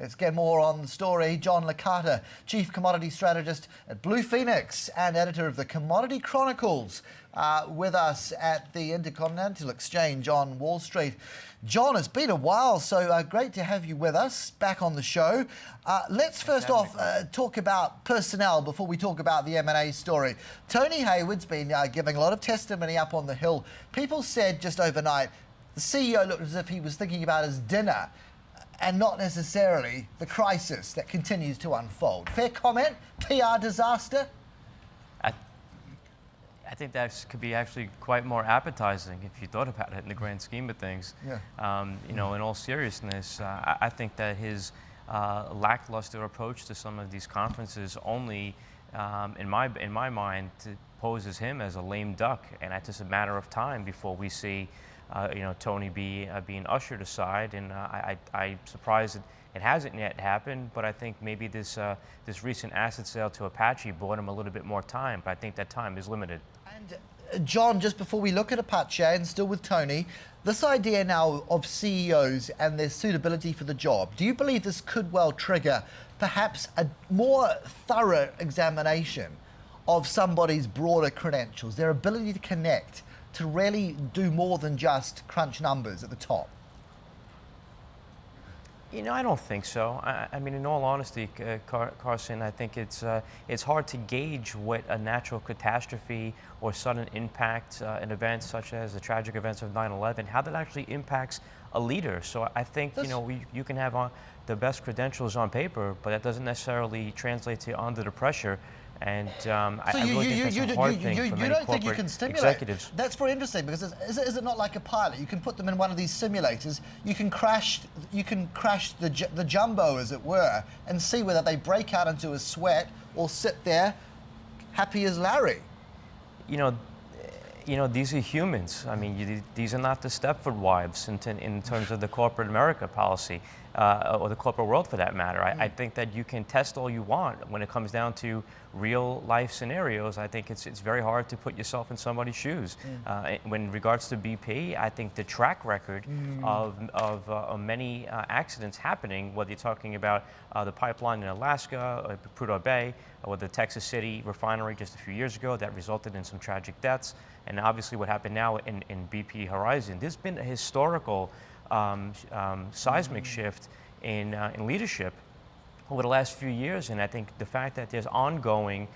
Let's get more on the story. John Licata, Chief Commodity Strategist at Blue Phoenix and editor of the Commodity Chronicles, with us at the Intercontinental Exchange on Wall Street. John, it's been a while, so great to have you with us, back on the show. Let's first off talk about personnel before we talk about the M&A story. Tony Hayward's been giving a lot of testimony up on the Hill. People said just overnight, the CEO looked as if he was thinking about his dinner and not necessarily the crisis that continues to unfold. Fair comment? PR disaster? I think that could be actually quite more appetizing if you thought about it in the grand scheme of things. Yeah. In all seriousness, I think that his lackluster approach to some of these conferences only, in my mind, poses him as a lame duck, and it's just a matter of time before we see, Tony being ushered aside. And I'm surprised that it hasn't yet happened, but I think maybe this recent asset sale to Apache bought him a little bit more time, but I think that time is limited. And John, just before we look at Apache and still with Tony, this idea now of CEOs and their suitability for the job, do you believe this could well trigger perhaps a more thorough examination of somebody's broader credentials, their ability to connect, to really do more than just crunch numbers at the top? I don't think so. I mean, in all honesty, Carson, I think it's hard to gauge what a natural catastrophe or sudden impact in events such as the tragic events of 9/11, how that actually impacts a leader. So I think, you can have the best credentials on paper, but that doesn't necessarily translate to under the pressure. And I really think that's a hard thing for many corporate executives. That's very interesting, because is it not like a pilot? You can put them in one of these simulators. You can crash the jumbo, as it were, and see whether they break out into a sweat or sit there happy as Larry. These are humans. I mean, these are not the Stepford wives in terms of the corporate America policy, or the corporate world for that matter. I think that you can test all you want. When it comes down to real life scenarios, I think it's very hard to put yourself in somebody's shoes. When regards to BP, I think the track record of many accidents happening, whether you're talking about the pipeline in Alaska, Prudhoe Bay, or the Texas City refinery just a few years ago that resulted in some tragic deaths, and obviously what happened now in BP Horizon, there's been a historical seismic shift in leadership over the last few years. And I think the fact that there's ongoing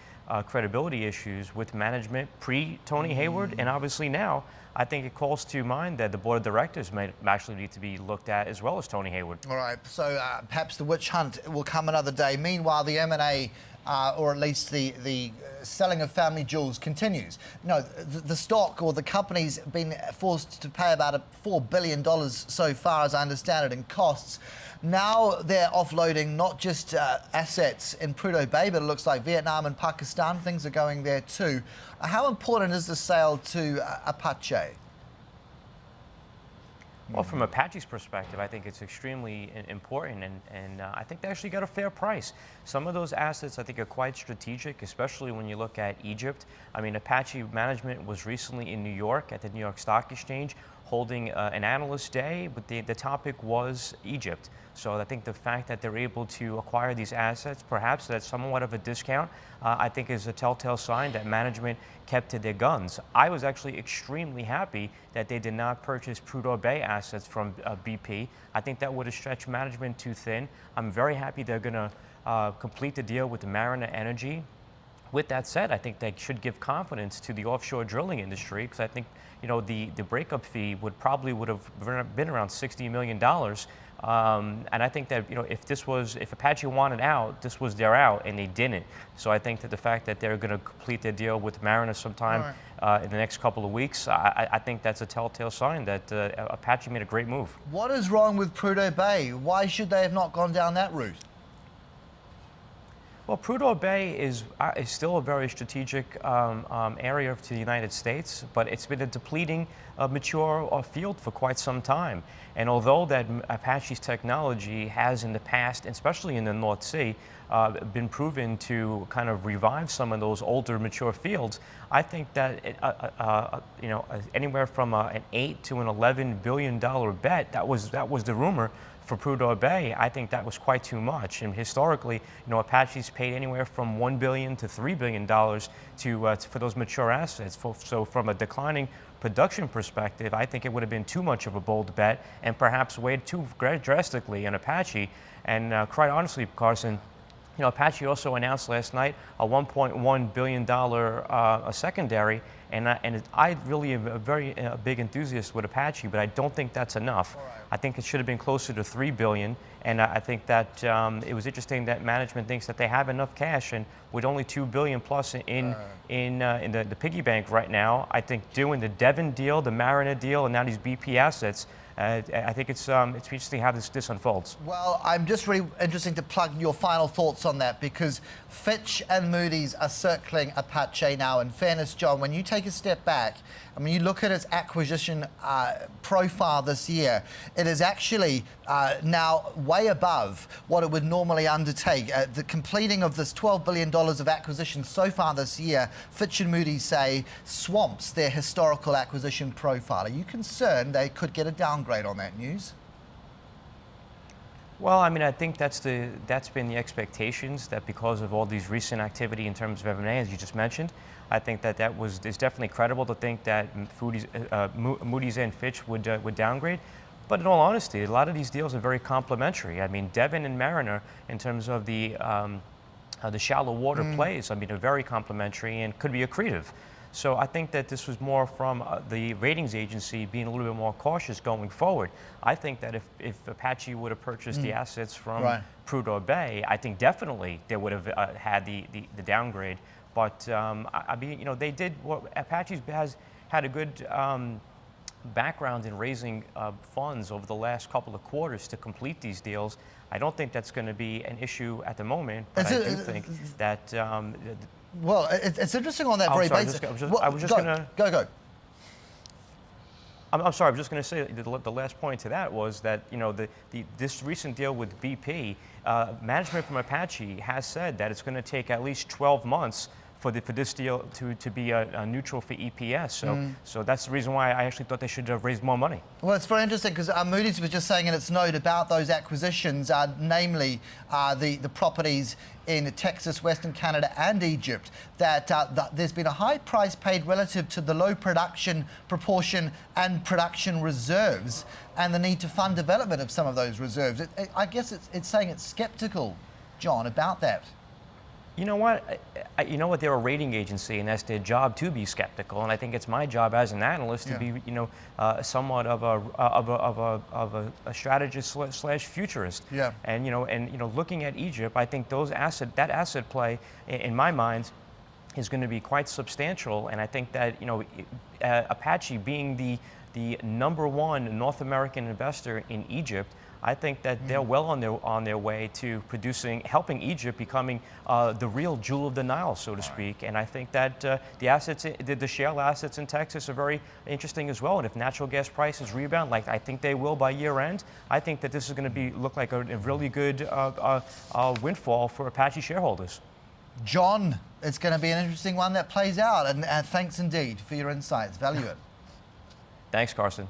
credibility issues with management pre-Tony Hayward and obviously now, I think it calls to mind that the board of directors may actually need to be looked at as well as Tony Hayward. All right, so perhaps the witch hunt will come another day. Meanwhile, the M&A, or at least the selling of family jewels, continues. The stock or the company's been forced to pay about $4 billion so far, as I understand it, in costs. Now they're offloading not just assets in Prudhoe Bay, but it looks like Vietnam and Pakistan. Things are going there too. How important is the sale to Apache? Well, from Apache's perspective, I think it's extremely important, and I think they actually got a fair price. Some of those assets, I think, are quite strategic, especially when you look at Egypt. I mean, Apache management was recently in New York at the New York Stock Exchange holding an analyst day, but the topic was Egypt. So I think the fact that they're able to acquire these assets, perhaps at somewhat of a discount, I think is a telltale sign that management kept to their guns. I was actually extremely happy that they did not purchase Prudhoe Bay assets from BP. I think that would have stretched management too thin. I'm very happy they're going to complete the deal with the Mariner Energy. With that said, I think that should give confidence to the offshore drilling industry, because I think the breakup fee would have been around $60 million. And I think that if Apache wanted out, this was their out, and they didn't. So I think that the fact that they're going to complete their deal with Mariner sometime in the next couple of weeks, I think that's a telltale sign that Apache made a great move. What is wrong with Prudhoe Bay? Why should they have not gone down that route? Well, Prudhoe Bay is still a very strategic area to the United States, but it's been a depleting, mature field for quite some time. And although that Apache's technology has in the past, especially in the North Sea, been proven to kind of revive some of those older, mature fields, I think that anywhere from an $8 to an $11 billion bet, that was the rumor, for Prudhoe Bay, I think that was quite too much. And historically, Apache's paid anywhere from $1 billion to $3 billion for those mature assets. So from a declining production perspective, I think it would have been too much of a bold bet and perhaps weighed too drastically on Apache. And quite honestly, Carson, Apache also announced last night a $1.1 billion a secondary, and I really am a very big enthusiast with Apache, but I don't think that's enough. Right. I think it should have been closer to $3 billion, and I think that it was interesting that management thinks that they have enough cash, and with only $2 billion plus in the piggy bank right now, I think doing the Devon deal, the Mariner deal, and now these BP assets, I think it's interesting how this unfolds. Well, I'm just really interested to plug your final thoughts on that, because Fitch and Moody's are circling Apache now. In fairness, John, when you take a step back, I mean, you look at its acquisition profile this year, it is actually now way above what it would normally undertake. The completing of this $12 billion of acquisitions so far this year, Fitch and Moody's say, swamps their historical acquisition profile. Are you concerned they could get a downgrade on that news? Well, I mean, I think that's been the expectations, that because of all these recent activity in terms of M&A, as you just mentioned, I think that is definitely credible to think that Moody's and Fitch would downgrade. But in all honesty, a lot of these deals are very complementary. I mean, Devon and Mariner, in terms of the shallow water plays, I mean, are very complementary and could be accretive. So I think that this was more from the ratings agency being a little bit more cautious going forward. I think that if Apache would have purchased the assets from Prudhoe Bay, I think definitely they would have had the downgrade. But I mean, they did what Apache has had a good background in raising funds over the last couple of quarters to complete these deals. I don't think that's going to be an issue at the moment, but I do think that. Well, it's interesting on that very basis. I was just going to go. I'm sorry. I was just going to say the last point to that was that this recent deal with BP, management from Apache has said that it's going to take at least 12 months for this deal to be neutral for EPS. So that's the reason why I actually thought they should have raised more money. Well, it's very interesting because Moody's was just saying in its note about those acquisitions, namely the properties in Texas, Western Canada and Egypt, that there's been a high price paid relative to the low production proportion and production reserves and the need to fund development of some of those reserves. I guess it's saying it's skeptical, John, about that. You know what? They're a rating agency, and that's their job to be skeptical. And I think it's my job as an analyst to be, somewhat of a strategist / futurist. Yeah. And looking at Egypt, I think that asset play, in my mind, is going to be quite substantial. And I think that Apache being the #1 North American investor in Egypt, I think that they're well on their way to helping Egypt becoming the real jewel of the Nile, so to speak. And I think that the shale assets in Texas are very interesting as well. And if natural gas prices rebound, like I think they will by year end, I think that this is going to look like a really good windfall for Apache shareholders. John, it's going to be an interesting one that plays out. And thanks indeed for your insights. Value it. Thanks, Carson.